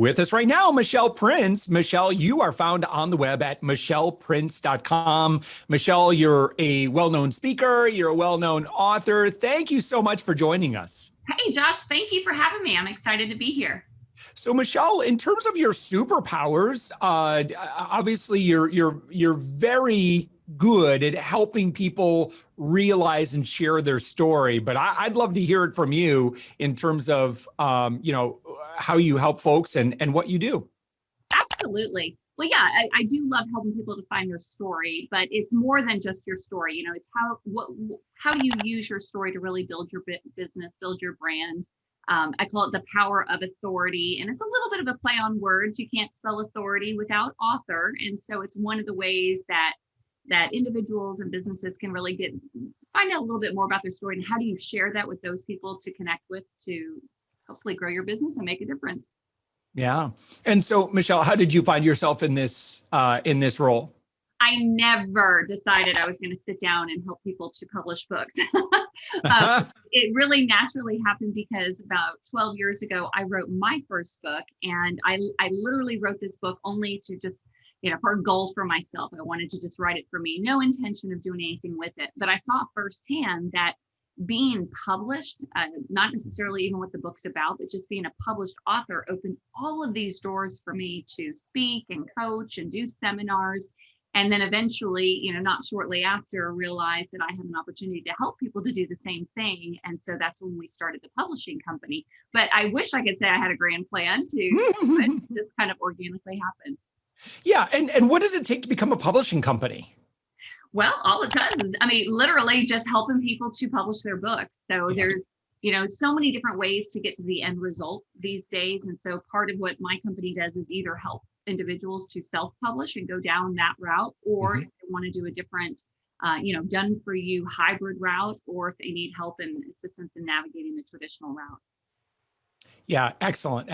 with us right now, Michelle Prince. Michelle, you are found on the web at michelleprince.com. Michelle, you're a well-known speaker. You're a well-known author. Thank you so much for joining us. Hey, Josh, thank you for having me. I'm excited to be here. So, Michelle, in terms of your superpowers, obviously you're very good at helping people realize and share their story. But I'd love to hear it from you in terms of, how you help folks and what you do. Absolutely. Well, yeah, I do love helping people to find their story, but it's more than just your story. You know, it's how do you use your story to really build your business, build your brand. I call it the power of authority, and it's a little bit of a play on words. You can't spell authority without author, and so it's one of the ways that individuals and businesses can really find out a little bit more about their story, and how do you share that with those people to connect with to hopefully grow your business and make a difference. Yeah. And so, Michelle, how did you find yourself in this role? I never decided I was going to sit down and help people to publish books. It really naturally happened because about 12 years ago, I wrote my first book, and I literally wrote this book only to just, for a goal for myself. I wanted to just write it for me, no intention of doing anything with it. But I saw firsthand that being published, not necessarily even what the book's about, but just being a published author opened all of these doors for me to speak and coach and do seminars. And then eventually, not shortly after, realized that I had an opportunity to help people to do the same thing. And so that's when we started the publishing company. But I wish I could say I had a grand plan to, but this kind of organically happened. Yeah. And what does it take to become a publishing company? Well, all it does is, literally just helping people to publish their books. So there's, so many different ways to get to the end result these days. And so part of what my company does is either help individuals to self-publish and go down that route, or if they want to do a different, done for you hybrid route, or if they need help and assistance in navigating the traditional route. Yeah, excellent.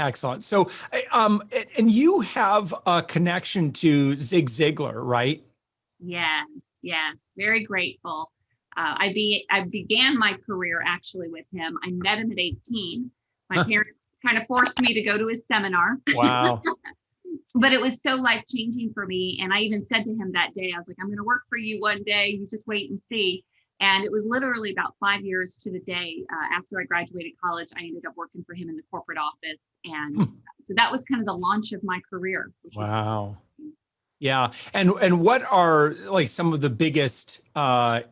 So, and you have a connection to Zig Ziglar, right? Yes. Very grateful. I began my career actually with him. I met him at 18. My parents kind of forced me to go to his seminar. Wow. But it was so life-changing for me. And I even said to him that day, I was like, I'm going to work for you one day. You just wait and see. And it was literally about 5 years to the day after I graduated college, I ended up working for him in the corporate office. And so that was kind of the launch of my career. Wow. Yeah. And what are like some of the biggest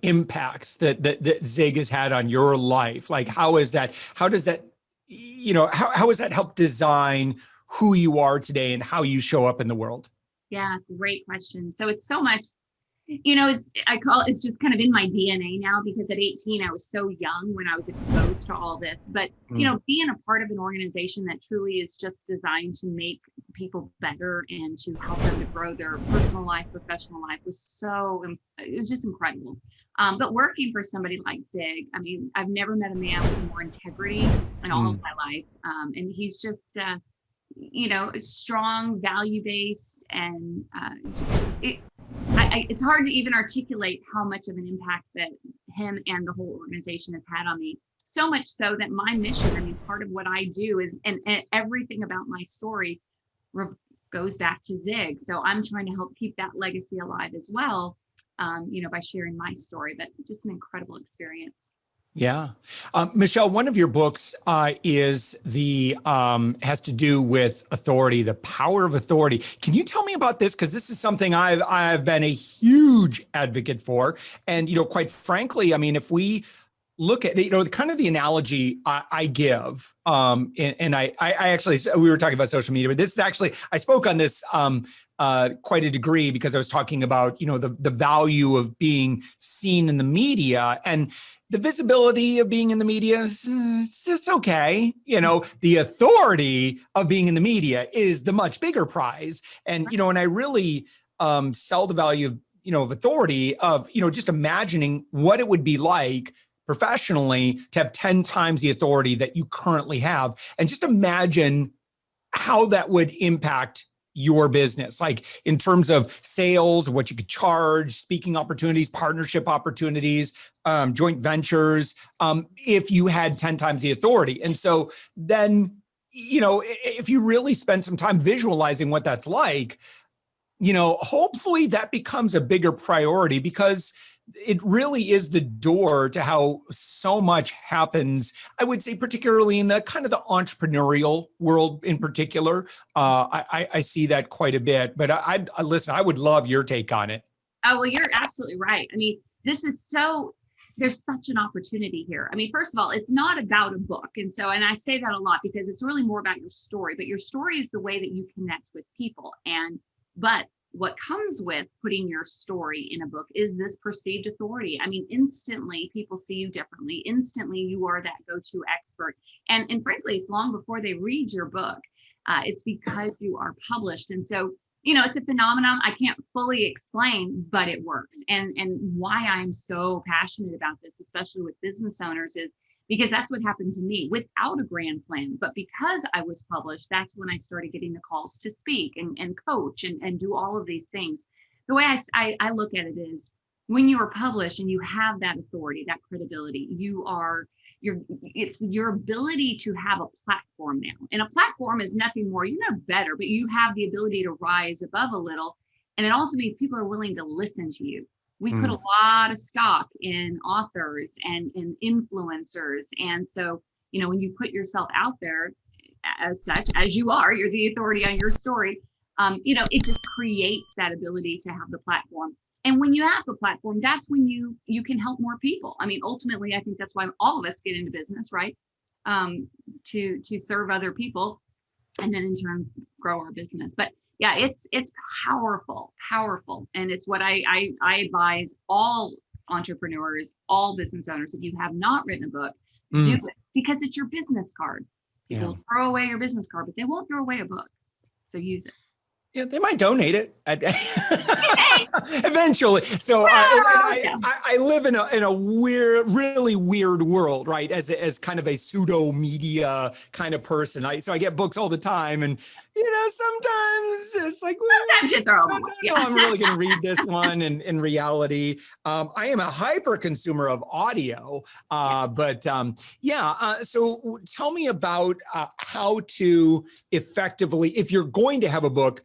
impacts that Zig has had on your life? Like, how does that help design who you are today and how you show up in the world? Yeah, great question. So it's so much, it's just kind of in my DNA now, because at 18, I was so young when I was exposed to all this. But, being a part of an organization that truly is just designed to make people better and to help them to grow their personal life, professional life it was just incredible. But working for somebody like Zig, I've never met a man with more integrity in all of my life. And he's just, strong, value-based, and it's hard to even articulate how much of an impact that him and the whole organization has had on me. So much so that my mission, part of what I do is, and everything about my story goes back to Zig. So I'm trying to help keep that legacy alive as well, by sharing my story. But just an incredible experience. Yeah. Michelle, one of your books has to do with authority, the power of authority. Can you tell me about this? Because this is something I've been a huge advocate for. And, quite frankly, if we look at, kind of the analogy I give, and I actually, we were talking about social media, but this is actually, I spoke on this quite a degree because I was talking about, the value of being seen in the media, and the visibility of being in the media is just okay. The authority of being in the media is the much bigger prize. And, and I really sell the value of authority of, just imagining what it would be like professionally to have 10 times the authority that you currently have. And just imagine how that would impact your business, like in terms of sales, what you could charge, speaking opportunities, partnership opportunities, joint ventures, if you had 10 times the authority. And so then, if you really spend some time visualizing what that's like, hopefully that becomes a bigger priority, because it really is the door to how so much happens. I would say, particularly in the kind of the entrepreneurial world in particular. I see that quite a bit, but I listen, I would love your take on it. Oh, well, you're absolutely right. I mean, there's such an opportunity here. I mean, first of all, it's not about a book. And I say that a lot because it's really more about your story, but your story is the way that you connect with people. But what comes with putting your story in a book is this perceived authority. I mean, instantly people see you differently. Instantly you are that go-to expert. And frankly, it's long before they read your book. It's because you are published. And so, it's a phenomenon I can't fully explain, but it works. And why I'm so passionate about this, especially with business owners, is because that's what happened to me without a grand plan. But because I was published, that's when I started getting the calls to speak and coach and do all of these things. The way I look at it is, when you are published and you have that authority, that credibility, it's your ability to have a platform now. And a platform is nothing more, better, but you have the ability to rise above a little. And it also means people are willing to listen to you. We put a lot of stock in authors and in influencers. And so, when you put yourself out there as such, as you're the authority on your story, it just creates that ability to have the platform. And when you have the platform, that's when you can help more people. I mean, ultimately, I think that's why all of us get into business, right? To serve other people, and then in turn grow our business. But yeah, it's powerful. And it's what I advise all entrepreneurs, all business owners. If you have not written a book, do it, because it's your business card. People will throw away your business card, but they won't throw away a book. So use it. Yeah, they might donate it eventually. So I live in a weird, really weird world, right? As kind of a pseudo media kind of person. So I get books all the time, and sometimes it's like, sometimes you throw them away. No, I'm really going to read this one. And in reality, I am a hyper consumer of audio, So tell me about how to effectively, if you're going to have a book,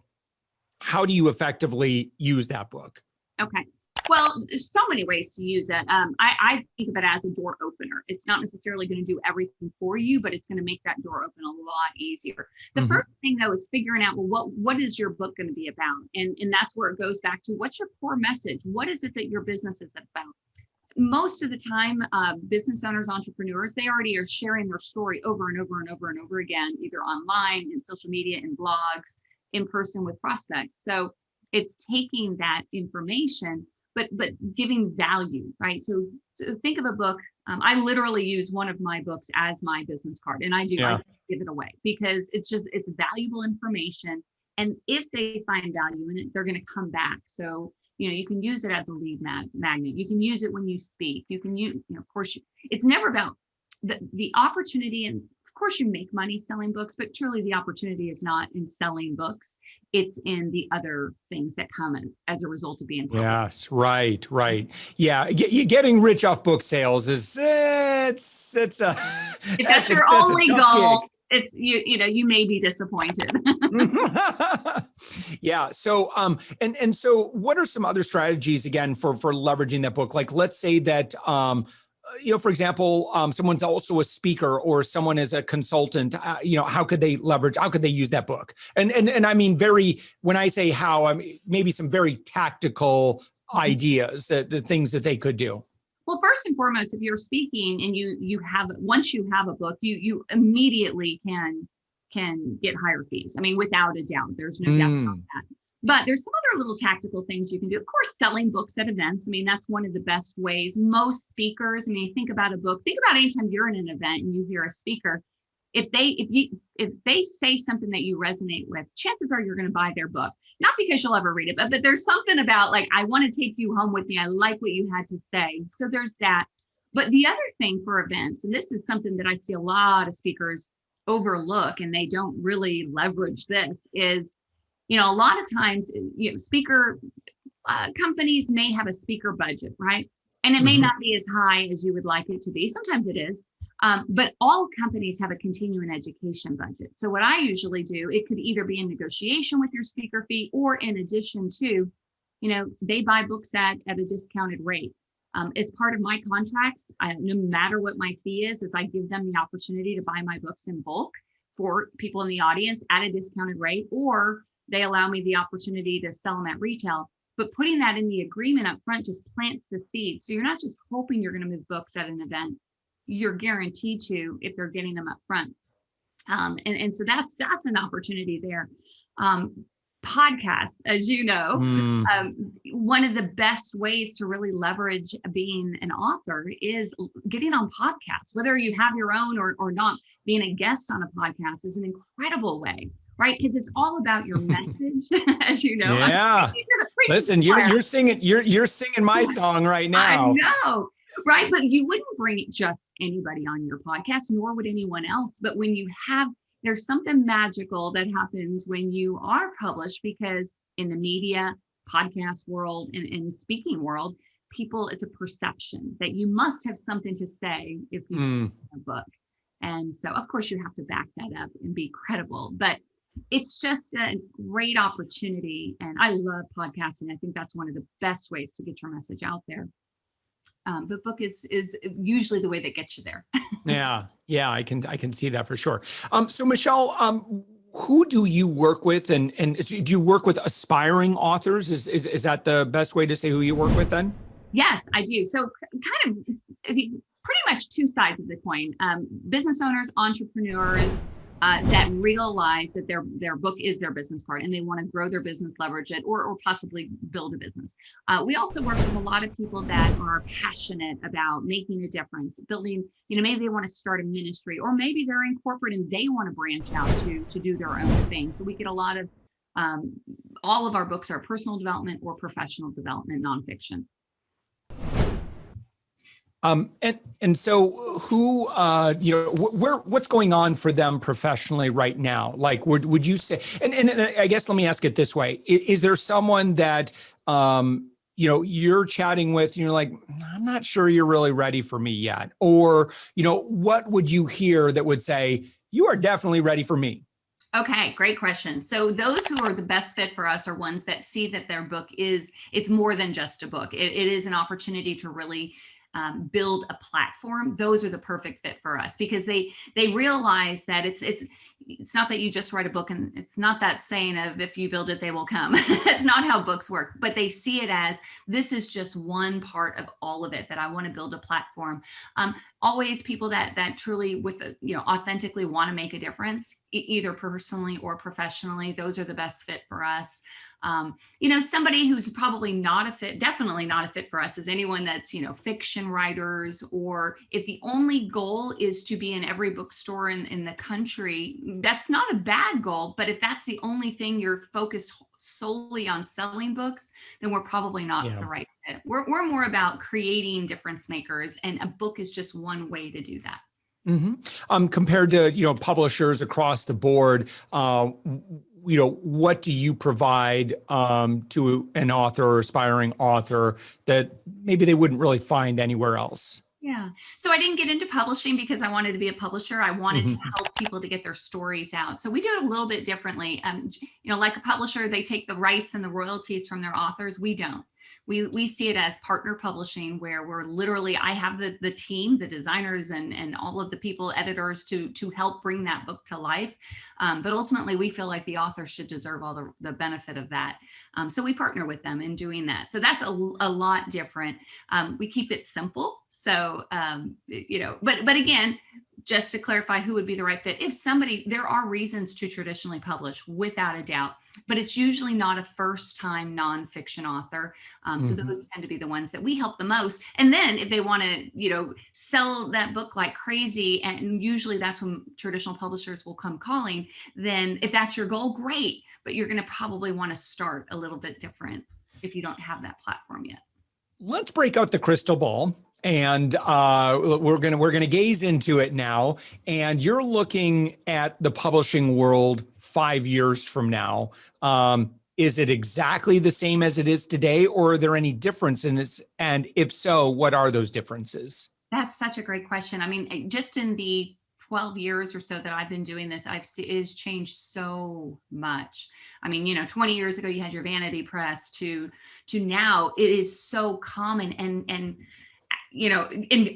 how do you effectively use that book? Okay. Well, there's so many ways to use it. I think of it as a door opener. It's not necessarily going to do everything for you, but it's going to make that door open a lot easier. The first thing, though, is figuring out, well, what is your book going to be about? And that's where it goes back to, what's your core message? What is it that your business is about? Most of the time, business owners, entrepreneurs, they already are sharing their story over and over and over and over again, either online, in social media, in blogs, in person with prospects. So it's taking that information, but giving value, right? So think of a book. I literally use one of my books as my business card, and I give it away because it's valuable information. And if they find value in it, they're going to come back. So, you can use it as a lead magnet. You can use it when you speak. You can use, of course, it's never about the opportunity. And of course you make money selling books, but truly the opportunity is not in selling books. It's in the other things that come in as a result of being published. Yes, right. Yeah, getting rich off book sales is it's a if that's your only goal, it's you may be disappointed. Yeah. So and so what are some other strategies again for leveraging that book? Like, let's say that for example, someone's also a speaker or someone is a consultant, how could they use that book? And I mean, when I say how, I mean, maybe some very tactical ideas, the things that they could do. Well, first and foremost, if you're speaking and once you have a book, you immediately can get higher fees. I mean, without a doubt, there's no doubt about that. But there's some other little tactical things you can do. Of course, selling books at events. I mean, that's one of the best ways. Most speakers, think about a book. Think about anytime you're in an event and you hear a speaker. If they say something that you resonate with, chances are you're going to buy their book. Not because you'll ever read it, but there's something about, like, I want to take you home with me. I like what you had to say. So there's that. But the other thing for events, and this is something that I see a lot of speakers overlook, and they don't really leverage this, is a lot of times, speaker companies may have a speaker budget, right? And it may not be as high as you would like it to be. Sometimes it is, But all companies have a continuing education budget. So what I usually do, it could either be in negotiation with your speaker fee, or in addition to, they buy books at a discounted rate. As part of my contracts, no matter what my fee is I give them the opportunity to buy my books in bulk for people in the audience at a discounted rate, or they allow me the opportunity to sell them at retail. But putting that in the agreement up front just plants the seed. So you're not just hoping you're going to move books at an event. You're guaranteed to if they're getting them up front. And so that's an opportunity there. Podcasts, as you know, one of the best ways to really leverage being an author is getting on podcasts, whether you have your own or not. Being a guest on a podcast is an incredible way, right? Because it's all about your message, as you know. Yeah. Listen, you're singing my song right now. I know. Right. But you wouldn't bring just anybody on your podcast, nor would anyone else. But when you have, there's something magical that happens when you are published, because in the media, podcast world, and speaking world, it's a perception that you must have something to say if you have a book. And so, of course, you have to back that up and be credible. But it's just a great opportunity. And I love podcasting. I think that's one of the best ways to get your message out there. But book is usually the way that gets you there. Yeah, I can see that for sure. So Michelle, who do you work with, and do you work with aspiring authors? Is that the best way to say who you work with then? Yes, I do. So kind of pretty much two sides of the coin. Business owners, entrepreneurs, that realize that their book is their business card and they want to grow their business, leverage it, or possibly build a business. We also work with a lot of people that are passionate about making a difference, building, maybe they want to start a ministry, or maybe they're in corporate and they want to branch out to do their own thing. So we get a lot of, all of our books are personal development or professional development, nonfiction. And so who, what's going on for them professionally right now? Like, would you say, and I guess, let me ask it this way. Is there someone that, you're chatting with, and you're like, I'm not sure you're really ready for me yet? Or, what would you hear that would say, you are definitely ready for me? Okay, great question. So those who are the best fit for us are ones that see that their book it's more than just a book. It is an opportunity to really build a platform. Those are the perfect fit for us, because they realize that it's not that you just write a book, and it's not that saying of if you build it, they will come. It's not how books work, but they see it as this is just one part of all of it, that I want to build a platform. Always people that truly authentically want to make a difference, either personally or professionally. Those are the best fit for us. Somebody who's probably definitely not a fit for us is anyone that's, fiction writers, or if the only goal is to be in every bookstore in the country, that's not a bad goal. But if that's the only thing you're focused solely on selling books, then we're probably not the right fit. We're more about creating difference makers, and a book is just one way to do that. Mm-hmm. Compared to, publishers across the board, what do you provide to an author or aspiring author that maybe they wouldn't really find anywhere else? Yeah. So I didn't get into publishing because I wanted to be a publisher. I wanted to help people to get their stories out. So we do it a little bit differently. Like a publisher, they take the rights and the royalties from their authors. We don't. We see it as partner publishing, where we're literally, I have the team, the designers and all of the people, editors to help bring that book to life. But ultimately, we feel like the author should deserve all the benefit of that. So we partner with them in doing that. So that's a lot different. We keep it simple. So, but again, just to clarify who would be the right fit, there are reasons to traditionally publish without a doubt, but it's usually not a first-time nonfiction author. So those tend to be the ones that we help the most. And then if they want to, sell that book like crazy, and usually that's when traditional publishers will come calling, then if that's your goal, great. But you're going to probably want to start a little bit different if you don't have that platform yet. Let's break out the crystal ball. And we're gonna gaze into it now. And you're looking at the publishing world 5 years from now. Is it exactly the same as it is today, or are there any differences? And if so, what are those differences? That's such a great question. I mean, just in the 12 years or so that I've been doing this, I've seen it has changed so much. I mean, 20 years ago you had your vanity press to now it is so common and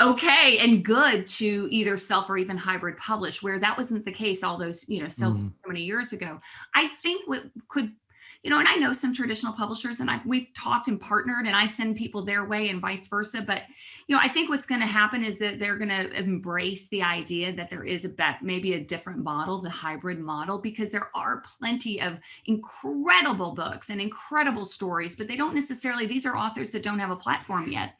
okay and good to either self or even hybrid publish, where that wasn't the case all those, so many years ago. I think what could, and I know some traditional publishers, and we've talked and partnered, and I send people their way and vice versa. But, I think what's going to happen is that they're going to embrace the idea that there is maybe a different model, the hybrid model, because there are plenty of incredible books and incredible stories, but these are authors that don't have a platform yet.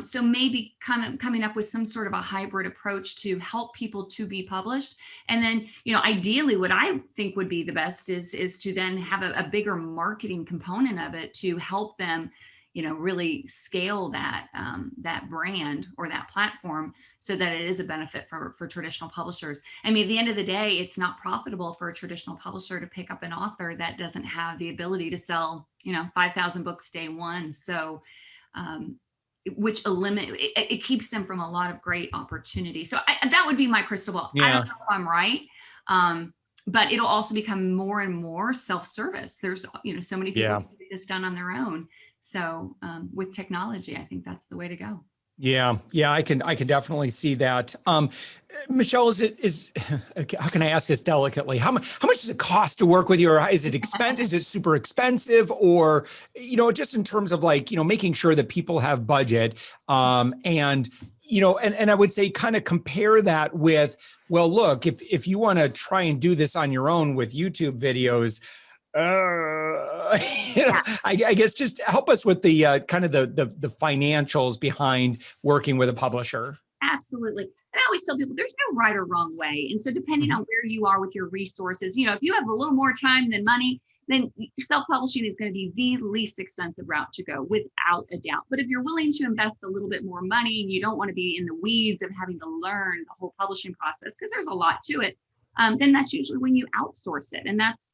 So maybe coming up with some sort of a hybrid approach to help people to be published. And then, ideally what I think would be the best is to then have a bigger marketing component of it to help them, really scale that brand or that platform so that it is a benefit for traditional publishers. I mean, at the end of the day, it's not profitable for a traditional publisher to pick up an author that doesn't have the ability to sell, 5,000 books day one. So, which it keeps them from a lot of great opportunity. So that would be my crystal ball. Yeah. I don't know if I'm right. But it'll also become more and more self-service. There's, so many people who get this done on their own. So with technology, I think that's the way to go. Yeah, I can definitely see that. Michelle, how can I ask this delicately? How much does it cost to work with you? Or is it expensive? Is it super expensive? Or, just in terms of making sure that people have budget, and I would say kind of compare that with, well, look, if you want to try and do this on your own with YouTube videos, I guess just help us with the kind of the financials behind working with a publisher. Absolutely. And I always tell people there's no right or wrong way. And so depending on where you are with your resources, if you have a little more time than money, then self-publishing is going to be the least expensive route to go, without a doubt. But if you're willing to invest a little bit more money and you don't want to be in the weeds of having to learn the whole publishing process, because there's a lot to it, then that's usually when you outsource it. And that's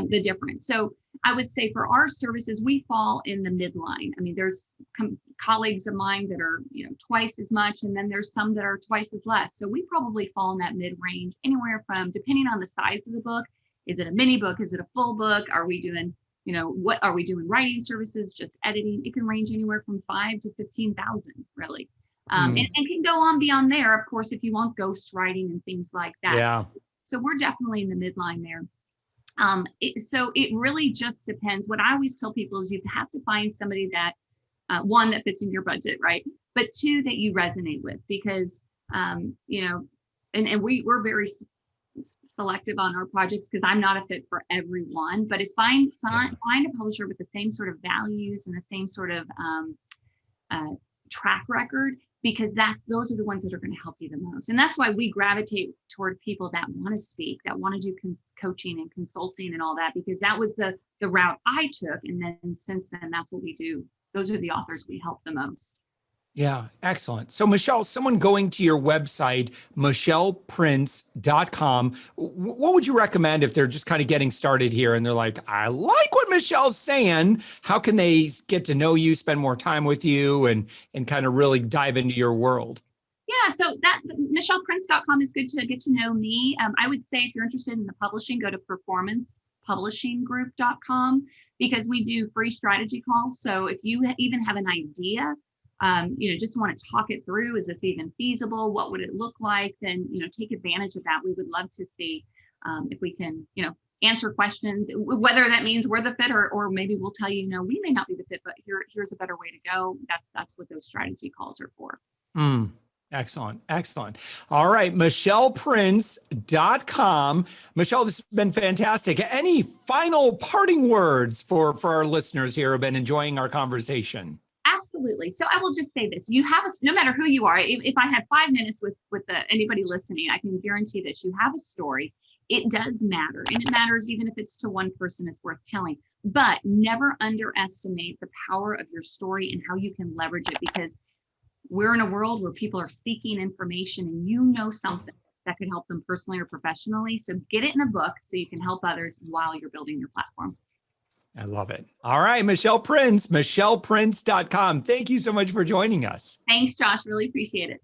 the difference. So I would say for our services, we fall in the midline. I mean, there's colleagues of mine that are, twice as much, and then there's some that are twice as less. So we probably fall in that mid-range, anywhere from, depending on the size of the book, is it a mini book? Is it a full book? Are we doing, what are we doing? Writing services, just editing? It can range anywhere from 5,000 to 15,000, really. And can go on beyond there, of course, if you want ghost writing and things like that. Yeah. So we're definitely in the midline there. So it really just depends. What I always tell people is you have to find somebody that, one, that fits in your budget, right? But two, that you resonate with, because, and we're very selective on our projects, because I'm not a fit for everyone. But find a publisher with the same sort of values and the same sort of track record, because those are the ones that are going to help you the most. And that's why we gravitate toward people that want to speak, that want to do coaching and consulting and all that, because that was the route I took. And then since then, that's what we do. Those are the authors we help the most. Yeah, excellent. So Michelle, someone going to your website, michelleprince.com, what would you recommend if they're just kind of getting started here and they're like, I like what Michelle's saying? How can they get to know you, spend more time with you, and kind of really dive into your world? Yeah, so that michelleprince.com is good to get to know me. I would say if you're interested in the publishing, go to performancepublishinggroup.com, because we do free strategy calls. So if you even have an idea, just want to talk it through, is this even feasible? What would it look like? Then, take advantage of that. We would love to see if we can, answer questions, whether that means we're the fit or maybe we'll tell you, we may not be the fit, but here's a better way to go. That's what those strategy calls are for. Excellent. All right. michelleprince.com. Michelle, this has been fantastic. Any final parting words for our listeners here who have been enjoying our conversation? Absolutely. So I will just say this: you have no matter who you are. If I had 5 minutes with anybody listening, I can guarantee that you have a story. It does matter, and it matters even if it's to one person. It's worth telling. But never underestimate the power of your story and how you can leverage it, because we're in a world where people are seeking information, and something that could help them personally or professionally. So get it in a book so you can help others while you're building your platform. I love it. All right, Michelle Prince, michelleprince.com. Thank you so much for joining us. Thanks, Josh. Really appreciate it.